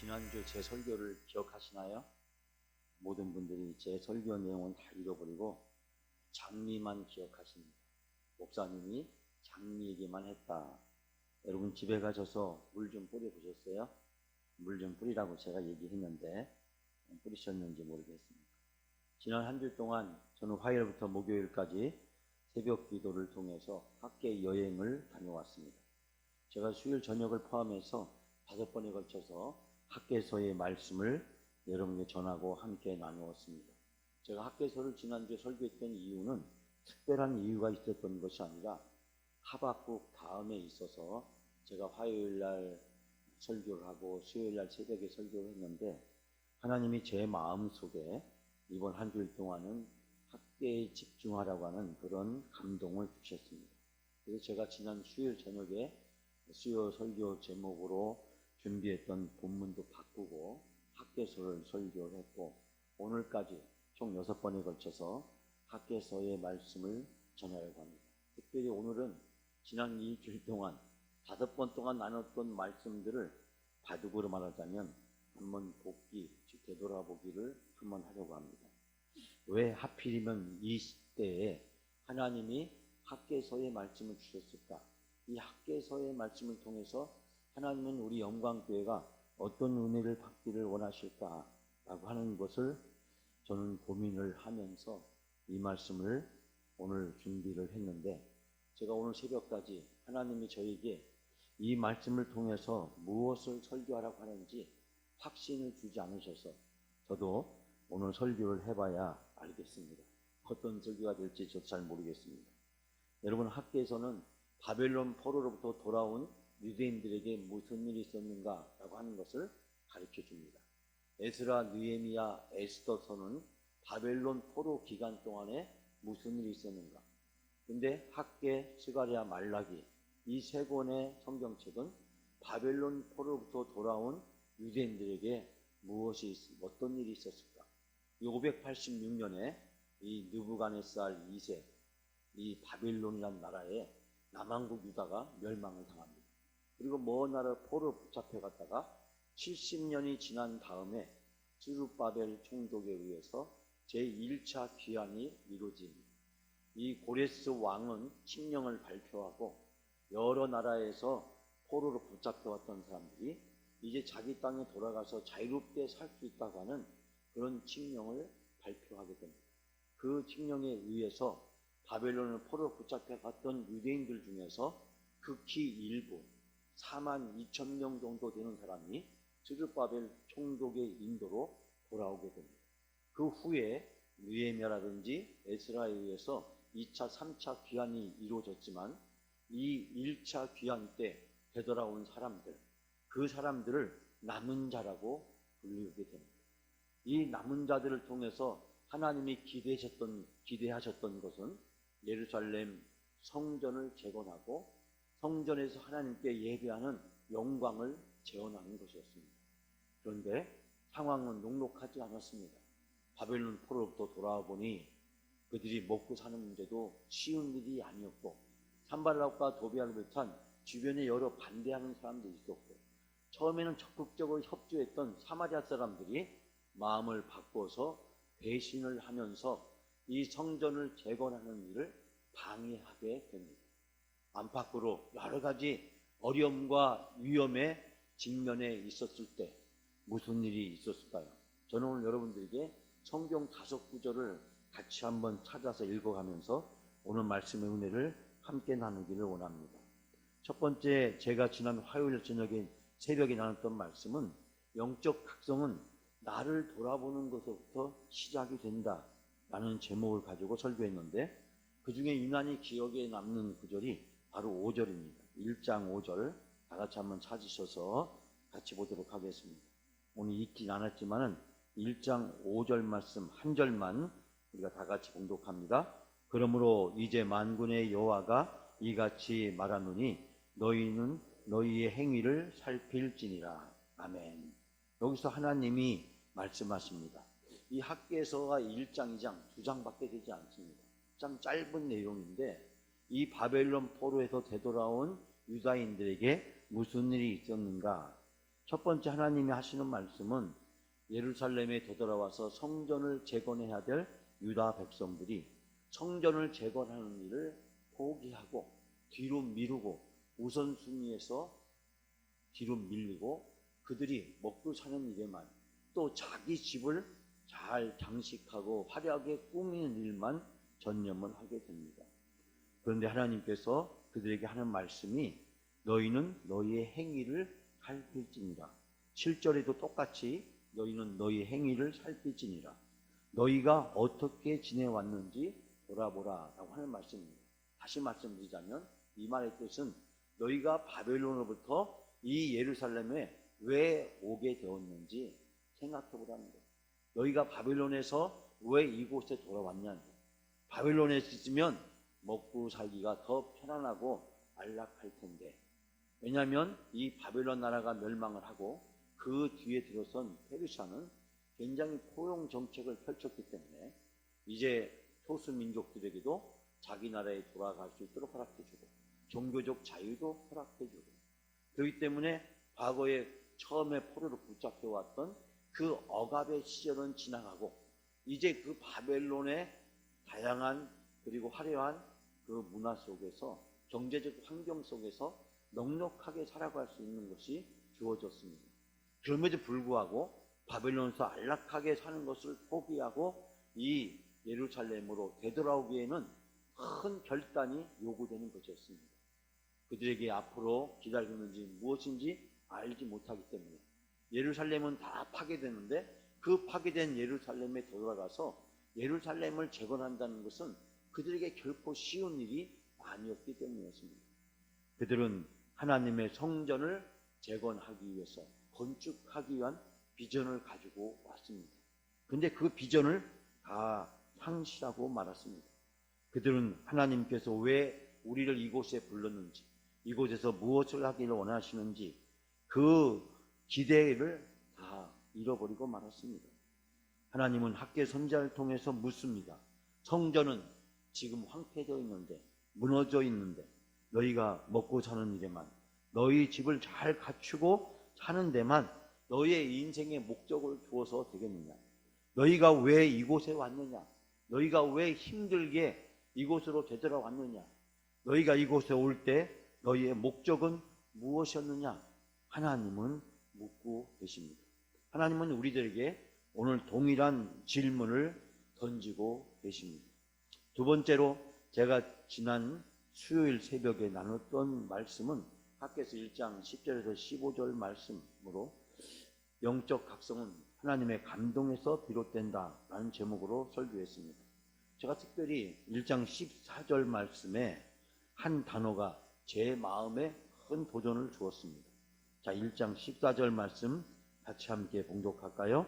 지난주 제 설교를 기억하시나요? 모든 분들이 제 설교 내용은 다 잃어버리고 장미만 기억하십니다. 목사님이 장미 얘기만 했다. 여러분 집에 가셔서 물 좀 뿌려보셨어요? 물 좀 뿌리라고 제가 얘기했는데 뿌리셨는지 모르겠습니다. 지난 한 주 동안 저는 화요일부터 목요일까지 새벽 기도를 통해서 학계 여행을 다녀왔습니다. 제가 수요일 저녁을 포함해서 5번에 걸쳐서 학개서의 말씀을 여러분께 전하고 함께 나누었습니다. 제가 학개서를 지난주에 설교했던 이유는 특별한 이유가 있었던 것이 아니라 하박국 다음에 있어서 제가 화요일날 설교를 하고 수요일날 새벽에 설교를 했는데 하나님이 제 마음속에 이번 한 주일 동안은 학계에 집중하라고 하는 그런 감동을 주셨습니다. 그래서 제가 지난 수요일 저녁에 수요 설교 제목으로 준비했던 본문도 바꾸고 학개서를 설교를 했고 오늘까지 총 6번에 걸쳐서 학개서의 말씀을 전하려고 합니다. 특별히 오늘은 지난 일주일 동안 5번 동안 나눴던 말씀들을 바둑으로 말하자면 한번 복기, 즉 되돌아보기를 한번 하려고 합니다. 왜 하필이면 이 시대에 하나님이 학개서의 말씀을 주셨을까? 이 학개서의 말씀을 통해서 하나님은 우리 영광교회가 어떤 은혜를 받기를 원하실까라고 하는 것을 저는 고민을 하면서 이 말씀을 오늘 준비를 했는데 제가 오늘 새벽까지 하나님이 저에게 이 말씀을 통해서 무엇을 설교하라고 하는지 확신을 주지 않으셔서 저도 오늘 설교를 해봐야 알겠습니다. 어떤 설교가 될지 저도 잘 모르겠습니다. 여러분 학교에서는 바벨론 포로로부터 돌아온 유대인들에게 무슨 일이 있었는가라고 하는 것을 가르쳐 줍니다. 에스라, 느헤미야, 에스더서는 바벨론 포로 기간 동안에 무슨 일이 있었는가. 근데 학계, 스가랴, 말라기 이 3권의 성경책은 바벨론 포로로부터 돌아온 유대인들에게 어떤 일이 있었을까. 586년에 이 느부갓네살 2세 이 바벨론이라는 나라에 남왕국 유다가 멸망을 당합니다. 그리고 먼 나라 포로 붙잡혀 갔다가 70년이 지난 다음에 스룹바벨 총독에 의해서 제1차 귀환이 이루어집니다. 이 고레스 왕은 칙령을 발표하고 여러 나라에서 포로로 붙잡혀왔던 사람들이 이제 자기 땅에 돌아가서 자유롭게 살 수 있다고 하는 그런 칙령을 발표하게 됩니다. 그 칙령에 의해서 바벨론을 포로로 붙잡혀갔던 유대인들 중에서 극히 일부 42,000명 정도 되는 사람이 스룹바벨 총독의 인도로 돌아오게 됩니다. 그 후에 느헤미야라든지 에스라에 의해서 2차, 3차 귀환이 이루어졌지만 이 1차 귀환 때 되돌아온 사람들, 그 사람들을 남은 자라고 불리게 됩니다. 이 남은 자들을 통해서 하나님이 기대하셨던 것은 예루살렘 성전을 재건하고 성전에서 하나님께 예배하는 영광을 재현하는 것이었습니다. 그런데 상황은 녹록하지 않았습니다. 바벨론 포로로부터 돌아와 보니 그들이 먹고 사는 문제도 쉬운 일이 아니었고 산발락과 도비아를 비롯한 주변에 여러 반대하는 사람들이 있었고 처음에는 적극적으로 협조했던 사마리아 사람들이 마음을 바꿔서 배신을 하면서 이 성전을 재건하는 일을 방해하게 됩니다. 안팎으로 여러 가지 어려움과 위험에 직면해 있었을 때 무슨 일이 있었을까요? 저는 오늘 여러분들에게 성경 5구절을 같이 한번 찾아서 읽어가면서 오늘 말씀의 은혜를 함께 나누기를 원합니다. 첫 번째 제가 지난 화요일 저녁에 새벽에 나눴던 말씀은 영적 각성은 나를 돌아보는 것부터 시작이 된다 라는 제목을 가지고 설교했는데 그 중에 유난히 기억에 남는 구절이 바로 5절입니다. 1장 5절 다 같이 한번 찾으셔서 같이 보도록 하겠습니다. 오늘 읽진 않았지만은 1장 5절 말씀 한 절만 우리가 다 같이 봉독합니다. 그러므로 이제 만군의 여호와가 이같이 말하노니 너희는 너희의 행위를 살필지니라. 아멘. 여기서 하나님이 말씀하십니다. 이 학개서가 1장, 2장, 2장밖에 되지 않습니다. 참 짧은 내용인데 이 바벨론 포로에서 되돌아온 유다인들에게 무슨 일이 있었는가 첫 번째 하나님이 하시는 말씀은 예루살렘에 되돌아와서 성전을 재건해야 될 유다 백성들이 성전을 재건하는 일을 포기하고 뒤로 미루고 우선순위에서 뒤로 밀리고 그들이 먹고 사는 일에만 또 자기 집을 잘 장식하고 화려하게 꾸미는 일만 전념을 하게 됩니다. 그런데 하나님께서 그들에게 하는 말씀이 너희는 너희의 행위를 살필지니라. 7절에도 똑같이 너희는 너희 행위를 살필지니라. 너희가 어떻게 지내왔는지 돌아보라 라고 하는 말씀입니다. 다시 말씀드리자면 이 말의 뜻은 너희가 바벨론으로부터 이 예루살렘에 왜 오게 되었는지 생각해 보라는 거예요. 너희가 바벨론에서 왜 이곳에 돌아왔냐. 바벨론에 있으면 먹고 살기가 더 편안하고 안락할 텐데, 왜냐하면 이 바벨론 나라가 멸망을 하고 그 뒤에 들어선 페르시아는 굉장히 포용 정책을 펼쳤기 때문에 이제 소수 민족들에게도 자기 나라에 돌아갈 수 있도록 허락해주고 종교적 자유도 허락해주고, 그렇기 때문에 과거에 처음에 포로로 붙잡혀왔던 그 억압의 시절은 지나가고 이제 그 바벨론의 다양한 그리고 화려한 그 문화 속에서 경제적 환경 속에서 넉넉하게 살아갈 수 있는 것이 주어졌습니다. 그럼에도 불구하고 바벨론에서 안락하게 사는 것을 포기하고 이 예루살렘으로 되돌아오기에는 큰 결단이 요구되는 것이었습니다. 그들에게 앞으로 기다리는 지 무엇인지 알지 못하기 때문에 예루살렘은 다 파괴되는데 그 파괴된 예루살렘에 돌아가서 예루살렘을 재건한다는 것은 그들에게 결코 쉬운 일이 아니었기 때문이었습니다. 그들은 하나님의 성전을 재건하기 위해서 건축하기 위한 비전을 가지고 왔습니다. 그런데 그 비전을 다 상실하고 말았습니다. 그들은 하나님께서 왜 우리를 이곳에 불렀는지, 이곳에서 무엇을 하기를 원하시는지 그 기대를 다 잃어버리고 말았습니다. 하나님은 학계 선지자를 통해서 묻습니다. 성전은 지금 황폐되어 있는데, 무너져 있는데 너희가 먹고 사는 일에만, 너희 집을 잘 갖추고 사는 데만 너희의 인생의 목적을 두어서 되겠느냐? 너희가 왜 이곳에 왔느냐? 너희가 왜 힘들게 이곳으로 되돌아왔느냐? 너희가 이곳에 올 때 너희의 목적은 무엇이었느냐? 하나님은 묻고 계십니다. 하나님은 우리들에게 오늘 동일한 질문을 던지고 계십니다. 두 번째로 제가 지난 수요일 새벽에 나눴던 말씀은 학개서 1장 10절에서 15절 말씀으로 영적 각성은 하나님의 감동에서 비롯된다 라는 제목으로 설교했습니다. 제가 특별히 1장 14절 말씀에 한 단어가 제 마음에 큰 도전을 주었습니다. 자, 1장 14절 말씀 같이 함께 봉독할까요?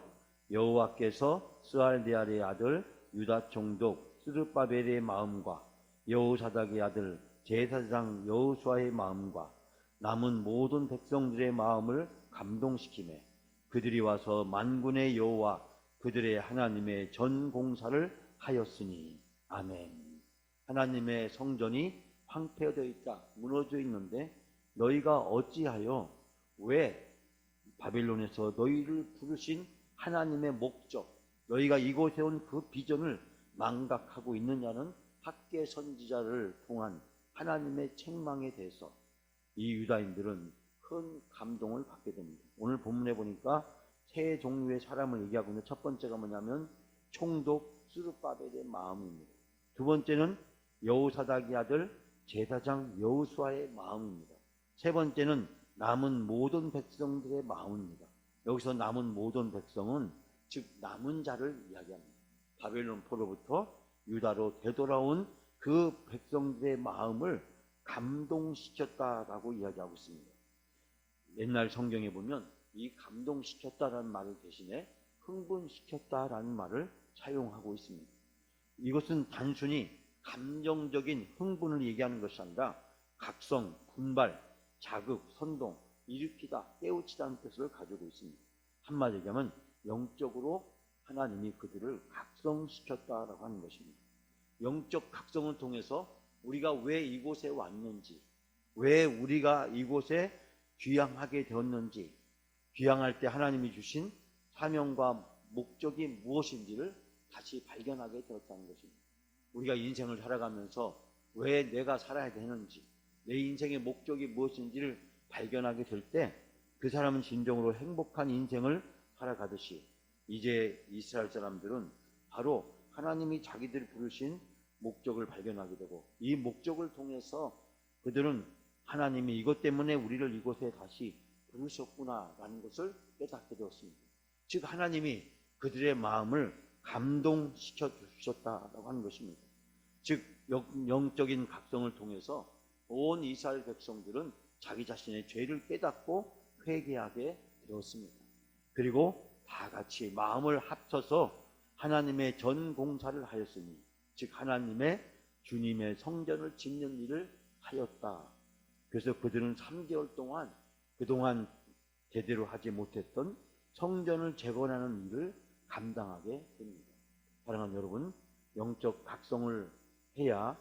여호와께서 스알디알의 아들 유다 총독 스룹바벨의 마음과 여호사닥의 아들 제사장 여호수아의 마음과 남은 모든 백성들의 마음을 감동시키매 그들이 와서 만군의 여호와 그들의 하나님의 전 공사를 하였으니. 아멘. 하나님의 성전이 황폐되어 있다, 무너져 있는데 너희가 어찌하여 왜 바벨론에서 너희를 부르신 하나님의 목적, 너희가 이곳에 온 그 비전을 망각하고 있느냐는 학개 선지자를 통한 하나님의 책망에 대해서 이 유다인들은 큰 감동을 받게 됩니다. 오늘 본문에 보니까 세 종류의 사람을 얘기하고 있는데 첫 번째가 뭐냐면 총독 스룹바벨의 마음입니다. 두 번째는 여호사닥의 아들 제사장 여호수아의 마음입니다. 세 번째는 남은 모든 백성들의 마음입니다. 여기서 남은 모든 백성은 즉 남은 자를 이야기합니다. 바벨론 포로부터 유다로 되돌아온 그 백성들의 마음을 감동시켰다라고 이야기하고 있습니다. 옛날 성경에 보면 이 감동시켰다라는 말을 대신에 흥분시켰다라는 말을 사용하고 있습니다. 이것은 단순히 감정적인 흥분을 얘기하는 것이 아니라 각성, 분발, 자극, 선동, 일으키다, 깨우치다는 뜻을 가지고 있습니다. 한마디로 얘기하면 영적으로 하나님이 그들을 각성시켰다라고 하는 것입니다. 영적 각성을 통해서 우리가 왜 이곳에 왔는지, 왜 우리가 이곳에 귀향하게 되었는지, 귀향할 때 하나님이 주신 사명과 목적이 무엇인지를 다시 발견하게 되었다는 것입니다. 우리가 인생을 살아가면서 왜 내가 살아야 되는지, 내 인생의 목적이 무엇인지를 발견하게 될 때 그 사람은 진정으로 행복한 인생을 살아가듯이 이제 이스라엘 사람들은 바로 하나님이 자기들이 부르신 목적을 발견하게 되고 이 목적을 통해서 그들은 하나님이 이것 때문에 우리를 이곳에 다시 부르셨구나라는 것을 깨닫게 되었습니다. 즉 하나님이 그들의 마음을 감동시켜 주셨다라고 하는 것입니다. 즉 영적인 각성을 통해서 온 이스라엘 백성들은 자기 자신의 죄를 깨닫고 회개하게 되었습니다. 그리고 다 같이 마음을 합쳐서 하나님의 전 공사를 하였으니 즉 하나님의 주님의 성전을 짓는 일을 하였다. 그래서 그들은 3개월 동안 그동안 제대로 하지 못했던 성전을 재건하는 일을 감당하게 됩니다. 사랑하는 여러분, 영적 각성을 해야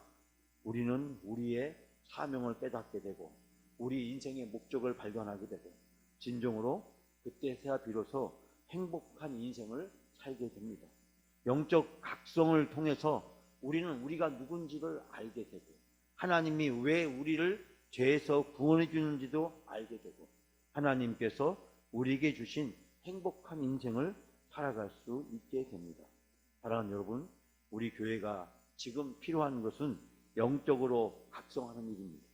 우리는 우리의 사명을 깨닫게 되고 우리 인생의 목적을 발견하게 되고 진정으로 그때서야 비로소 행복한 인생을 살게 됩니다. 영적 각성을 통해서 우리는 우리가 누군지를 알게 되고 하나님이 왜 우리를 죄에서 구원해 주는지도 알게 되고 하나님께서 우리에게 주신 행복한 인생을 살아갈 수 있게 됩니다. 사랑하는 여러분, 우리 교회가 지금 필요한 것은 영적으로 각성하는 일입니다.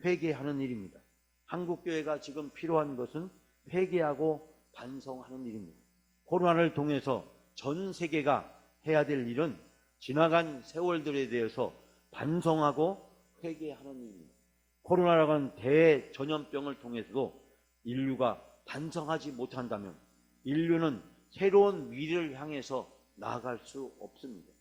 회개하는 일입니다. 한국교회가 지금 필요한 것은 회개하고 반성하는 일입니다. 코로나를 통해서 전 세계가 해야 될 일은 지나간 세월들에 대해서 반성하고 회개하는 일입니다. 코로나라는 대전염병을 통해서도 인류가 반성하지 못한다면 인류는 새로운 미래를 향해서 나아갈 수 없습니다.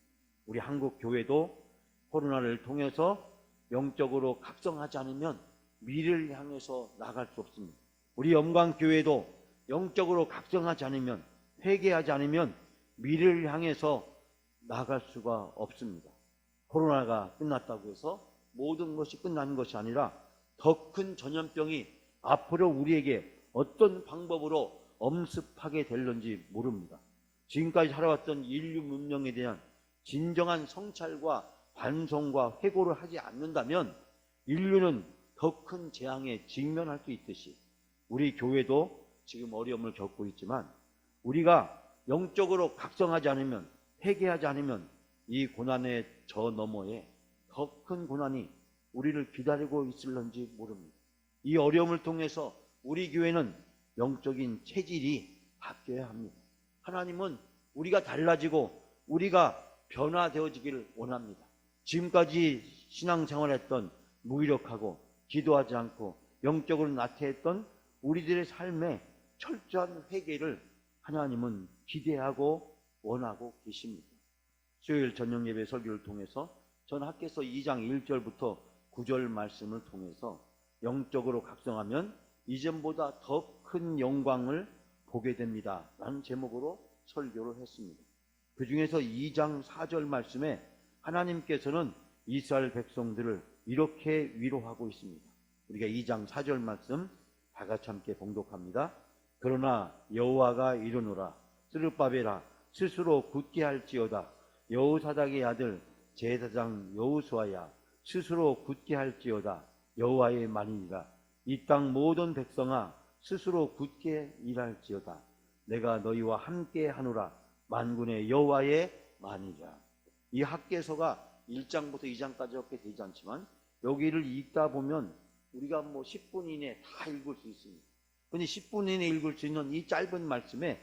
우리 한국 교회도 코로나를 통해서 영적으로 각성하지 않으면 미래를 향해서 나아갈 수 없습니다. 우리 영광교회도 영적으로 각성하지 않으면 회개하지 않으면 미래를 향해서 나아갈 수가 없습니다. 코로나가 끝났다고 해서 모든 것이 끝나는 것이 아니라 더 큰 전염병이 앞으로 우리에게 어떤 방법으로 엄습하게 될는지 모릅니다. 지금까지 살아왔던 인류 문명에 대한 진정한 성찰과 반성과 회고를 하지 않는다면 인류는 더 큰 재앙에 직면할 수 있듯이 우리 교회도 지금 어려움을 겪고 있지만 우리가 영적으로 각성하지 않으면 회개하지 않으면 이 고난의 저 너머에 더 큰 고난이 우리를 기다리고 있을런지 모릅니다. 이 어려움을 통해서 우리 교회는 영적인 체질이 바뀌어야 합니다. 하나님은 우리가 달라지고 우리가 변화되어지기를 원합니다. 지금까지 신앙생활했던 무기력하고 기도하지 않고 영적으로 나태했던 우리들의 삶에 철저한 회개를 하나님은 기대하고 원하고 계십니다. 수요일 저녁 예배 설교를 통해서 전 학개서 2장 1절부터 9절 말씀을 통해서 영적으로 각성하면 이전보다 더 큰 영광을 보게 됩니다 라는 제목으로 설교를 했습니다. 그 중에서 2장 4절 말씀에 하나님께서는 이스라엘 백성들을 이렇게 위로하고 있습니다. 우리가 2장 4절 말씀 다 같이 함께 봉독합니다. 그러나 여호와가 이르노라 스룹바벨아 스스로 굳게 할지어다. 여호사닥의 아들 제사장 여호수아야 스스로 굳게 할지어다. 여호와의 말이니라. 이 땅 모든 백성아 스스로 굳게 일할지어다. 내가 너희와 함께 하노라. 만군의 여호와의 말이니라. 이 학개서가 1장부터 2장까지 이렇게 되지 않지만 여기를 읽다 보면 우리가 10분 이내에 다 읽을 수 있습니다. 그런데 10분 이내에 읽을 수 있는 이 짧은 말씀에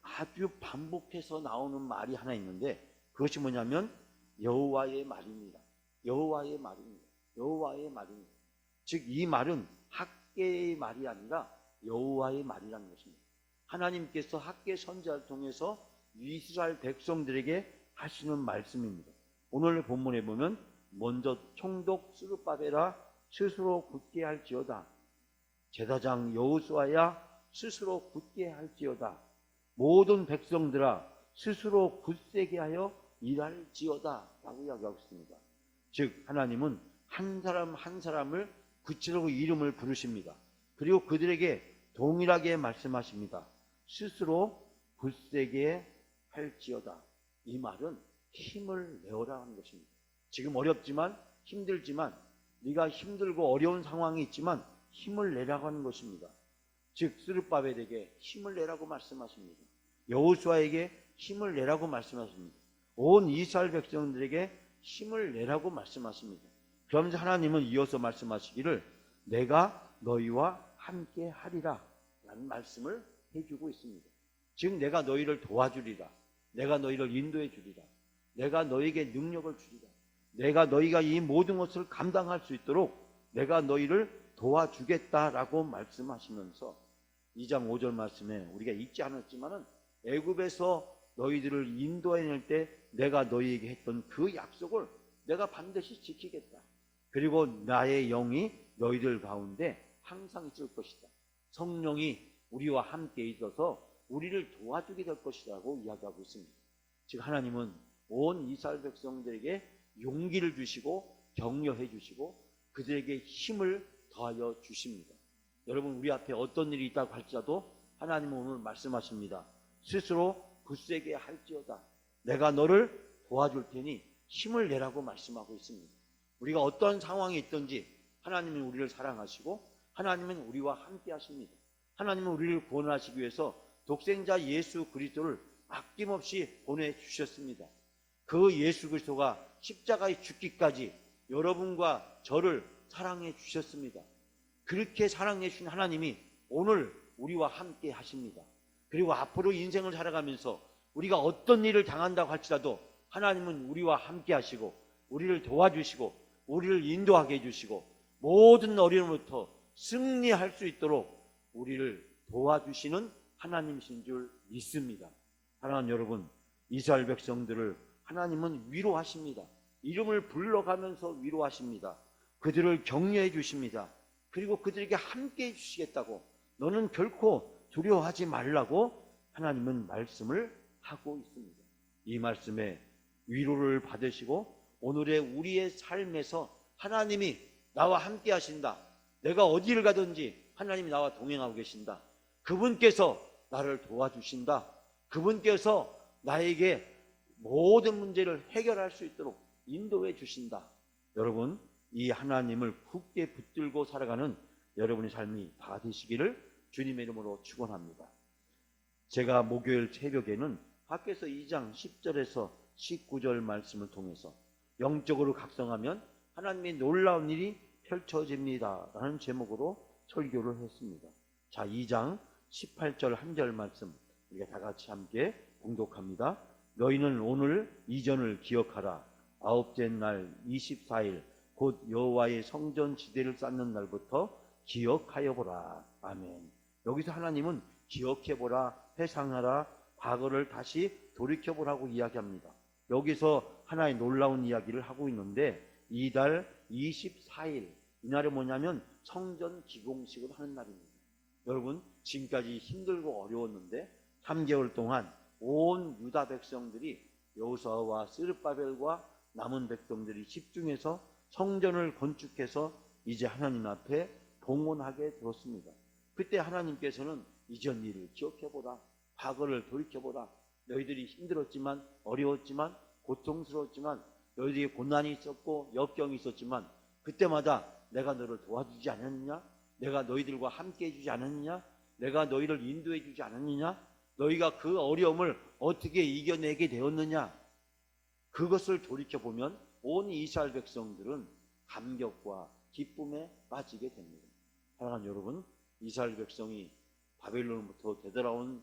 아주 반복해서 나오는 말이 하나 있는데 그것이 뭐냐면 여호와의 말입니다. 여호와의 말입니다. 여호와의 말입니다. 즉 이 말은 학개의 말이 아니라 여호와의 말이라는 것입니다. 하나님께서 학개 선지자를 통해서 이스라엘 백성들에게 하시는 말씀입니다. 오늘 본문에 보면 먼저 총독 스룹바벨아 스스로 굳게 할지어다. 제사장 여호수아야 스스로 굳게 할지어다. 모든 백성들아 스스로 굳세게 하여 일할지어다 라고 이야기하고 있습니다. 즉 하나님은 한 사람 한 사람을 구체적으로 이름을 부르십니다. 그리고 그들에게 동일하게 말씀하십니다. 스스로 굳세게 할지어다. 이 말은 힘을 내어라 하는 것입니다. 지금 어렵지만 힘들지만 네가 힘들고 어려운 상황이 있지만 힘을 내라고 하는 것입니다. 즉 스룹바벨에게 힘을 내라고 말씀하십니다. 여호수아에게 힘을 내라고 말씀하십니다. 온 이스라엘 백성들에게 힘을 내라고 말씀하십니다. 그러면서 하나님은 이어서 말씀하시기를 내가 너희와 함께 하리라 라는 말씀을 해주고 있습니다. 즉 내가 너희를 도와주리라. 내가 너희를 인도해 주리라. 내가 너희에게 능력을 주리라. 내가 너희가 이 모든 것을 감당할 수 있도록 내가 너희를 도와주겠다라고 말씀하시면서 2장 5절 말씀에 우리가 읽지 않았지만은 애굽에서 너희들을 인도해낼 때 내가 너희에게 했던 그 약속을 내가 반드시 지키겠다. 그리고 나의 영이 너희들 가운데 항상 있을 것이다. 성령이 우리와 함께 있어서 우리를 도와주게 될 것이라고 이야기하고 있습니다. 즉 하나님은 온 이스라엘 백성들에게 용기를 주시고 격려해 주시고 그들에게 힘을 더하여 주십니다. 여러분 우리 앞에 어떤 일이 있다고 할지라도 하나님은 오늘 말씀하십니다. 스스로 굳세게 할지어다. 내가 너를 도와줄 테니 힘을 내라고 말씀하고 있습니다. 우리가 어떤 상황이 있든지 하나님은 우리를 사랑하시고 하나님은 우리와 함께 하십니다. 하나님은 우리를 구원하시기 위해서 독생자 예수 그리스도를 아낌없이 보내주셨습니다. 그 예수 그리스도가 십자가에 죽기까지 여러분과 저를 사랑해 주셨습니다. 그렇게 사랑해 주신 하나님이 오늘 우리와 함께 하십니다. 그리고 앞으로 인생을 살아가면서 우리가 어떤 일을 당한다고 할지라도 하나님은 우리와 함께 하시고 우리를 도와주시고 우리를 인도하게 해주시고 모든 어려움부터 승리할 수 있도록 우리를 도와주시는 하나님이신 줄 믿습니다. 사랑하는 여러분, 이스라엘 백성들을 하나님은 위로하십니다. 이름을 불러가면서 위로하십니다. 그들을 격려해 주십니다. 그리고 그들에게 함께 해주시겠다고 너는 결코 두려워하지 말라고 하나님은 말씀을 하고 있습니다. 이 말씀에 위로를 받으시고 오늘의 우리의 삶에서 하나님이 나와 함께 하신다. 내가 어디를 가든지 하나님이 나와 동행하고 계신다. 그분께서 나를 도와주신다. 그분께서 나에게 모든 문제를 해결할 수 있도록 인도해 주신다. 여러분 이 하나님을 굳게 붙들고 살아가는 여러분의 삶이 다 되시기를 주님의 이름으로 축원합니다. 제가 목요일 새벽에는 밖에서 2장 10절에서 19절 말씀을 통해서 영적으로 각성하면 하나님의 놀라운 일이 펼쳐집니다 라는 제목으로 설교를 했습니다. 자, 2장 18절 한 절 말씀 우리가 다 같이 함께 봉독합니다. 너희는 오늘 이전을 기억하라. 아홉째 날 24일 곧 여호와의 성전 지대를 쌓는 날부터 기억하여 보라. 아멘. 여기서 하나님은 기억해보라, 회상하라, 과거를 다시 돌이켜보라고 이야기합니다. 여기서 하나의 놀라운 이야기를 하고 있는데 이달 24일 이날은 뭐냐면 성전 기공식을 하는 날입니다. 여러분 지금까지 힘들고 어려웠는데 3개월 동안 온 유다 백성들이 여호수아와 스룹바벨과 남은 백성들이 집중해서 성전을 건축해서 이제 하나님 앞에 봉헌하게 되었습니다. 그때 하나님께서는 이전 일을 기억해보라. 과거를 돌이켜보라. 너희들이 힘들었지만 어려웠지만 고통스러웠지만 너희들이 고난이 있었고 역경이 있었지만 그때마다 내가 너를 도와주지 않았느냐? 내가 너희들과 함께 해주지 않았느냐? 내가 너희를 인도해 주지 않았느냐? 너희가 그 어려움을 어떻게 이겨내게 되었느냐? 그것을 돌이켜보면 온 이스라엘 백성들은 감격과 기쁨에 빠지게 됩니다. 사랑하는 여러분, 이스라엘 백성이 바벨론부터 되돌아온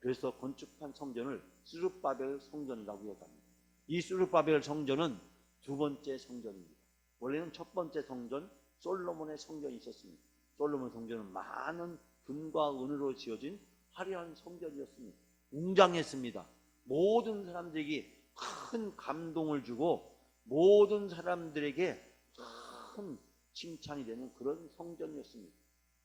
그래서 건축한 성전을 스룹바벨 성전이라고 이야기합니다. 이 스룹바벨 성전은 두 번째 성전입니다. 원래는 첫 번째 성전 솔로몬의 성전이 있었습니다. 솔로몬 성전은 많은 금과 은으로 지어진 화려한 성전이었습니다. 웅장했습니다. 모든 사람들에게 큰 감동을 주고 모든 사람들에게 큰 칭찬이 되는 그런 성전이었습니다.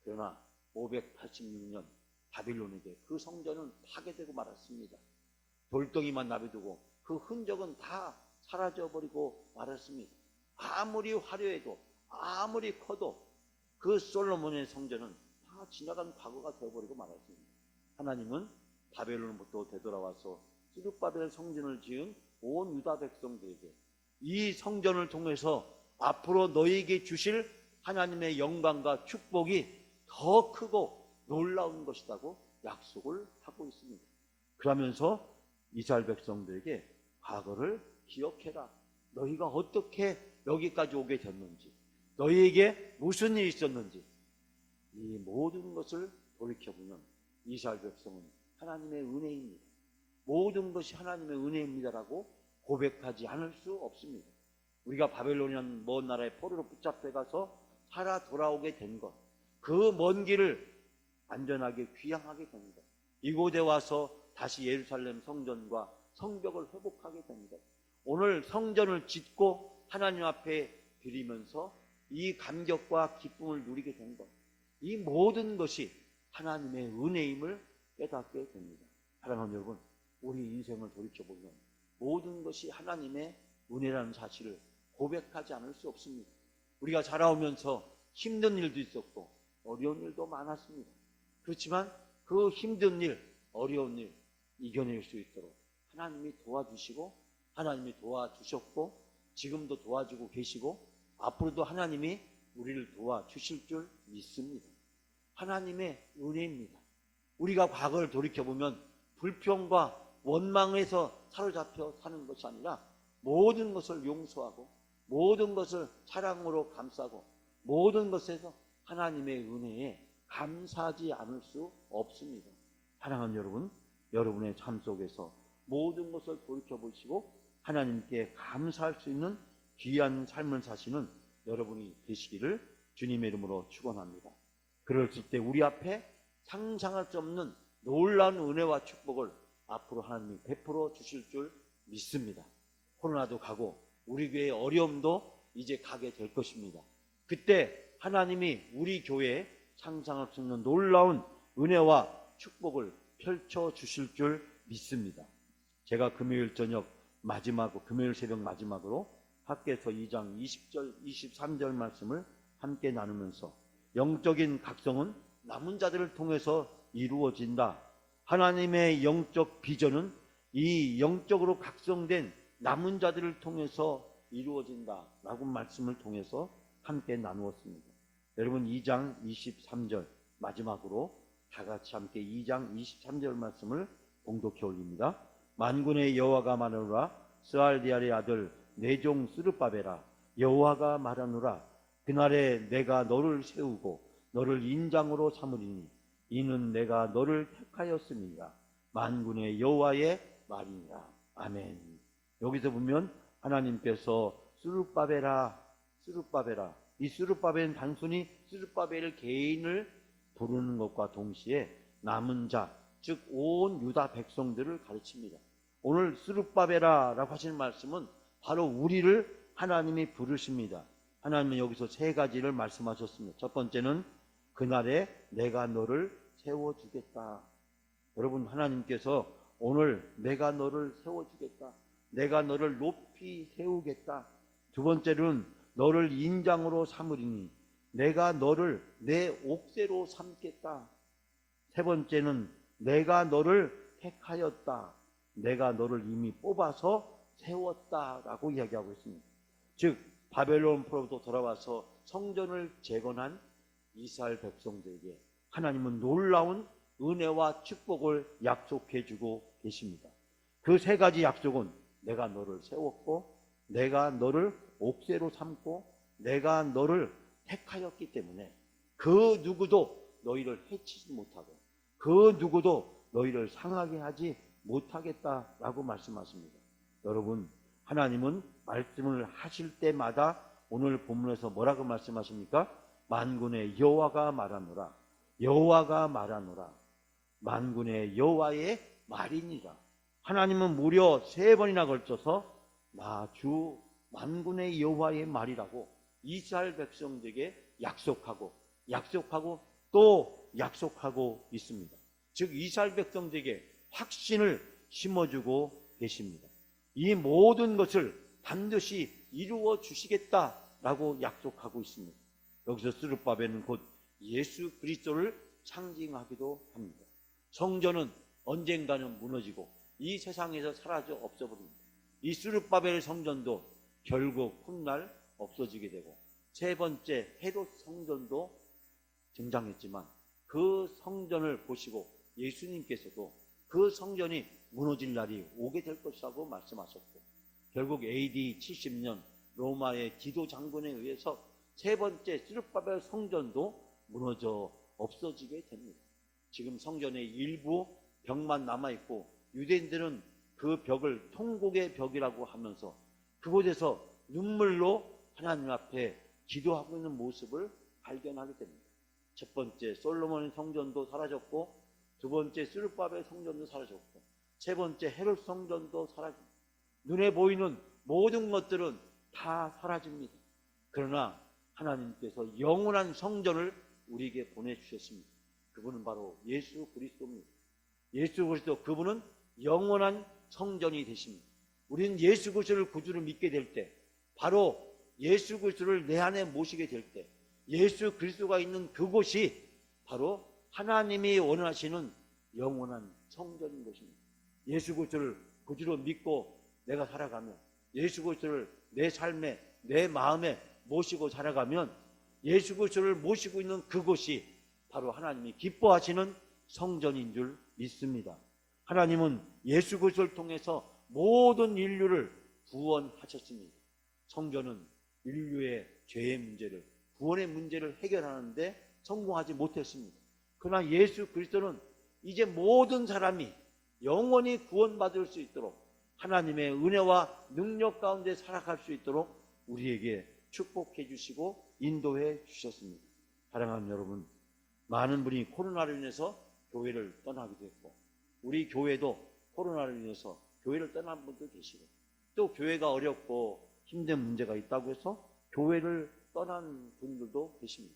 그러나 586년 바빌론에게 그 성전은 파괴되고 말았습니다. 돌덩이만 남겨두고 그 흔적은 다 사라져버리고 말았습니다. 아무리 화려해도 아무리 커도 그 솔로몬의 성전은 다 지나간 과거가 되어버리고 말았습니다. 하나님은 바벨론부터 되돌아와서 스룹바벨 성전을 지은 온 유다 백성들에게 이 성전을 통해서 앞으로 너희에게 주실 하나님의 영광과 축복이 더 크고 놀라운 것이라고 약속을 하고 있습니다. 그러면서 이스라엘 백성들에게 과거를 기억해라. 너희가 어떻게 여기까지 오게 됐는지, 너희에게 무슨 일이 있었는지, 이 모든 것을 돌이켜보면 이스라엘 백성은 하나님의 은혜입니다. 모든 것이 하나님의 은혜입니다라고 고백하지 않을 수 없습니다. 우리가 바벨론이라는 먼 나라의 포로로 붙잡혀가서 살아 돌아오게 된 것, 그 먼 길을 안전하게 귀향하게 된 것, 이곳에 와서 다시 예루살렘 성전과 성벽을 회복하게 된 것, 오늘 성전을 짓고 하나님 앞에 드리면서 이 감격과 기쁨을 누리게 된 것, 이 모든 것이 하나님의 은혜임을 깨닫게 됩니다. 사랑하는 여러분, 우리 인생을 돌이켜보면 모든 것이 하나님의 은혜라는 사실을 고백하지 않을 수 없습니다. 우리가 자라오면서 힘든 일도 있었고 어려운 일도 많았습니다. 그렇지만 그 힘든 일, 어려운 일 이겨낼 수 있도록 하나님이 도와주시고 하나님이 도와주셨고 지금도 도와주고 계시고 앞으로도 하나님이 우리를 도와주실 줄 믿습니다. 하나님의 은혜입니다. 우리가 과거를 돌이켜보면 불평과 원망에서 사로잡혀 사는 것이 아니라 모든 것을 용서하고 모든 것을 사랑으로 감싸고 모든 것에서 하나님의 은혜에 감사하지 않을 수 없습니다. 사랑하는 여러분, 여러분의 삶 속에서 모든 것을 돌이켜보시고 하나님께 감사할 수 있는 귀한 삶을 사시는 여러분이 되시기를 주님의 이름으로 축원합니다. 그랬을 때 우리 앞에 상상할 수 없는 놀라운 은혜와 축복을 앞으로 하나님이 베풀어 주실 줄 믿습니다. 코로나도 가고 우리 교회의 어려움도 이제 가게 될 것입니다. 그때 하나님이 우리 교회에 상상할 수 없는 놀라운 은혜와 축복을 펼쳐 주실 줄 믿습니다. 제가 금요일 저녁 마지막으로, 금요일 새벽 마지막으로 학개서 2장 20절, 23절 말씀을 함께 나누면서 영적인 각성은 남은 자들을 통해서 이루어진다. 하나님의 영적 비전은 이 영적으로 각성된 남은 자들을 통해서 이루어진다 라고 말씀을 통해서 함께 나누었습니다. 여러분 2장 23절 마지막으로 다 같이 함께 2장 23절 말씀을 봉독해 올립니다. 만군의 여호와가 말하노라. 스알디엘의 아들 내 종 스룹바벨아, 여호와가 말하노라. 그날에 내가 너를 세우고 너를 인장으로 삼으리니 이는 내가 너를 택하였음이라. 만군의 여호와의 말이니라. 아멘. 여기서 보면 하나님께서 스룹바벨아, 스룹바벨아, 이 스룹바벨은 단순히 스룹바벨 개인을 부르는 것과 동시에 남은 자, 즉 온 유다 백성들을 가르칩니다. 오늘 스룹바벨아라고 하시는 말씀은 바로 우리를 하나님이 부르십니다. 하나님은 여기서 세 가지를 말씀하셨습니다. 첫 번째는 그날에 내가 너를 세워주겠다. 여러분, 하나님께서 오늘 내가 너를 세워주겠다. 내가 너를 높이 세우겠다. 두 번째는 너를 인장으로 삼으리니 내가 너를 내 옥새로 삼겠다. 세 번째는 내가 너를 택하였다. 내가 너를 이미 뽑아서 세웠다라고 이야기하고 있습니다. 즉 바벨론 포로부터 돌아와서 성전을 재건한 이스라엘 백성들에게 하나님은 놀라운 은혜와 축복을 약속해 주고 계십니다. 그 세 가지 약속은 내가 너를 세웠고 내가 너를 옥새로 삼고 내가 너를 택하였기 때문에 그 누구도 너희를 해치지 못하고 그 누구도 너희를 상하게 하지 못하겠다라고 말씀하십니다. 여러분, 하나님은 말씀을 하실 때마다 오늘 본문에서 뭐라고 말씀하십니까? 만군의 여호와가 말하노라. 여호와가 말하노라. 만군의 여호와의 말이니라. 하나님은 무려 3번이나 걸쳐서 나 주 만군의 여호와의 말이라고 이스라엘 백성들에게 약속하고 또 약속하고 있습니다. 즉 이스라엘 백성들에게 확신을 심어주고 계십니다. 이 모든 것을 반드시 이루어 주시겠다라고 약속하고 있습니다. 여기서 스룹바벨은 곧 예수 그리스도를 상징하기도 합니다. 성전은 언젠가는 무너지고 이 세상에서 사라져 없어버립니다. 이 스룹바벨 성전도 결국 훗날 없어지게 되고, 세 번째 헤롯 성전도 등장했지만 그 성전을 보시고 예수님께서도 그 성전이 무너질 날이 오게 될 것이라고 말씀하셨고, 결국 AD 70년 로마의 디도 장군에 의해서 세 번째 스룹바벨 성전도 무너져 없어지게 됩니다. 지금 성전의 일부 벽만 남아있고 유대인들은 그 벽을 통곡의 벽이라고 하면서 그곳에서 눈물로 하나님 앞에 기도하고 있는 모습을 발견하게 됩니다. 첫 번째 솔로몬의 성전도 사라졌고, 두 번째 스룹바벨 성전도 사라졌고, 세 번째 헤롯 성전도 사라집니다. 눈에 보이는 모든 것들은 다 사라집니다. 그러나 하나님께서 영원한 성전을 우리에게 보내주셨습니다. 그분은 바로 예수 그리스도입니다. 예수 그리스도, 그분은 영원한 성전이 되십니다. 우리는 예수 그리스도를 구주로 믿게 될 때, 바로 예수 그리스도를 내 안에 모시게 될 때, 예수 그리스도가 있는 그곳이 바로 하나님이 원하시는 영원한 성전인 것입니다. 예수 그리스도를 구주로 믿고 내가 살아가면, 예수 그리스도를 내 삶에, 내 마음에 모시고 살아가면, 예수 그리스도를 모시고 있는 그곳이 바로 하나님이 기뻐하시는 성전인 줄 믿습니다. 하나님은 예수 그리스도를 통해서 모든 인류를 구원하셨습니다. 성전은 인류의 죄의 문제를, 구원의 문제를 해결하는데 성공하지 못했습니다. 그러나 예수 그리스도는 이제 모든 사람이 영원히 구원받을 수 있도록, 하나님의 은혜와 능력 가운데 살아갈 수 있도록 우리에게 축복해 주시고 인도해 주셨습니다. 사랑하는 여러분, 많은 분이 코로나로 인해서 교회를 떠나기도 했고, 우리 교회도 코로나로 인해서 교회를 떠난 분도 계시고, 또 교회가 어렵고 힘든 문제가 있다고 해서 교회를 떠난 분들도 계십니다.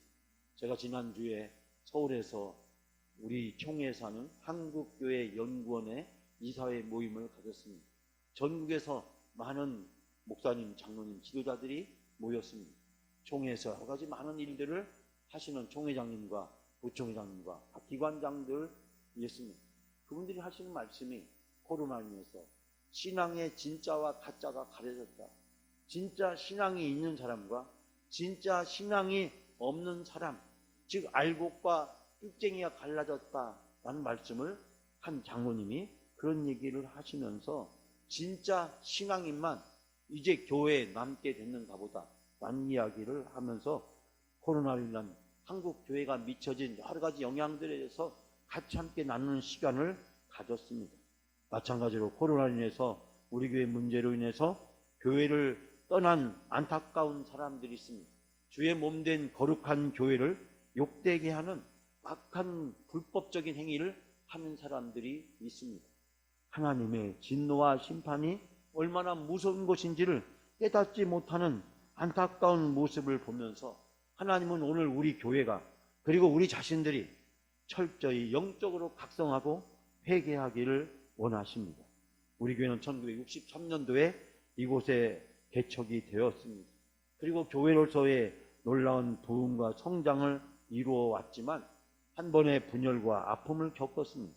제가 지난주에 서울에서 우리 총회에서 하는 한국교회연구원의 이사회 모임을 가졌습니다. 전국에서 많은 목사님, 장로님, 지도자들이 모였습니다. 총회에서 여러 가지 많은 일들을 하시는 총회장님과 부총회장님과 각 기관장들 있습니다. 그분들이 하시는 말씀이 코로나로 인해서 신앙의 진짜와 가짜가 가려졌다. 진짜 신앙이 있는 사람과 진짜 신앙이 없는 사람, 즉 알곡과 뚝쟁이가 갈라졌다라는 말씀을 한 장로님이 그런 얘기를 하시면서 진짜 신앙인만 이제 교회에 남게 됐는가 보다 라는 이야기를 하면서 코로나로 인한 한국 교회가 미쳐진 여러 가지 영향들에 대해서 같이 함께 나누는 시간을 가졌습니다. 마찬가지로 코로나로 인해서 우리 교회 문제로 인해서 교회를 떠난 안타까운 사람들이 있습니다. 주의 몸된 거룩한 교회를 욕되게 하는 악한 불법적인 행위를 하는 사람들이 있습니다. 하나님의 진노와 심판이 얼마나 무서운 것인지를 깨닫지 못하는 안타까운 모습을 보면서 하나님은 오늘 우리 교회가, 그리고 우리 자신들이 철저히 영적으로 각성하고 회개하기를 원하십니다. 우리 교회는 1963년도에 이곳에 개척이 되었습니다. 그리고 교회로서의 놀라운 부흥과 성장을 이루어 왔지만 한 번의 분열과 아픔을 겪었습니다.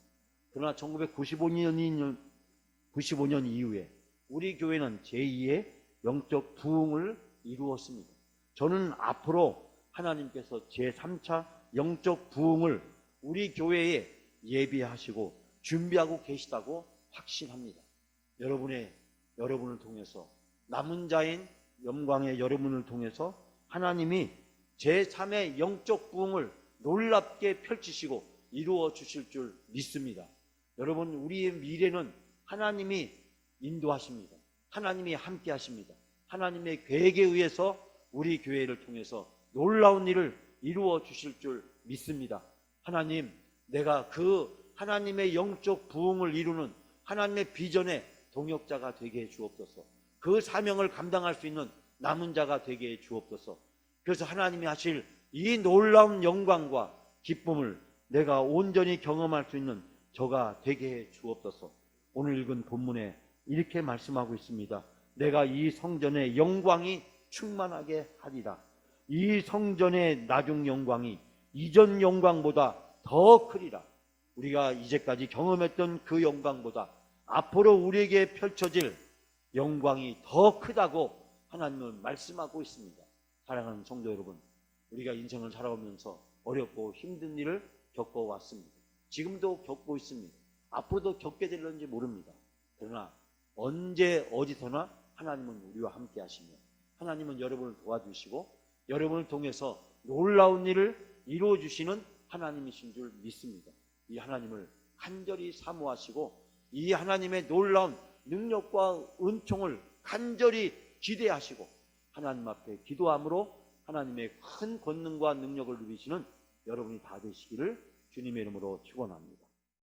그러나 1995년 이후에 우리 교회는 제2의 영적 부흥을 이루었습니다. 저는 앞으로 하나님께서 제3차 영적 부흥을 우리 교회에 예비하시고 준비하고 계시다고 확신합니다. 여러분을 통해서, 남은 자인 영광의 여러분을 통해서 하나님이 제3의 영적 부흥을 놀랍게 펼치시고 이루어 주실 줄 믿습니다. 여러분, 우리의 미래는 하나님이 인도하십니다. 하나님이 함께 하십니다. 하나님의 계획에 의해서 우리 교회를 통해서 놀라운 일을 이루어 주실 줄 믿습니다. 하나님, 내가 그 하나님의 영적 부흥을 이루는 하나님의 비전의 동역자가 되게 해 주옵소서. 그 사명을 감당할 수 있는 남은 자가 되게 해 주옵소서. 그래서 하나님이 하실 이 놀라운 영광과 기쁨을 내가 온전히 경험할 수 있는 저가 되게 해 주옵소서. 오늘 읽은 본문에 이렇게 말씀하고 있습니다. 내가 이 성전의 영광이 충만하게 하리라. 이 성전의 나중 영광이 이전 영광보다 더 크리라. 우리가 이제까지 경험했던 그 영광보다 앞으로 우리에게 펼쳐질 영광이 더 크다고 하나님은 말씀하고 있습니다. 사랑하는 성도 여러분, 우리가 인생을 살아오면서 어렵고 힘든 일을 겪어왔습니다. 지금도 겪고 있습니다. 앞으로도 겪게 될런지 모릅니다. 그러나 언제 어디서나 하나님은 우리와 함께 하시며 하나님은 여러분을 도와주시고 여러분을 통해서 놀라운 일을 이루어 주시는 하나님이신 줄 믿습니다. 이 하나님을 간절히 사모하시고 이 하나님의 놀라운 능력과 은총을 간절히 기대하시고 하나님 앞에 기도함으로 하나님의 큰 권능과 능력을 누리시는 여러분이 다 되시기를 주님의 이름으로 축원합니다.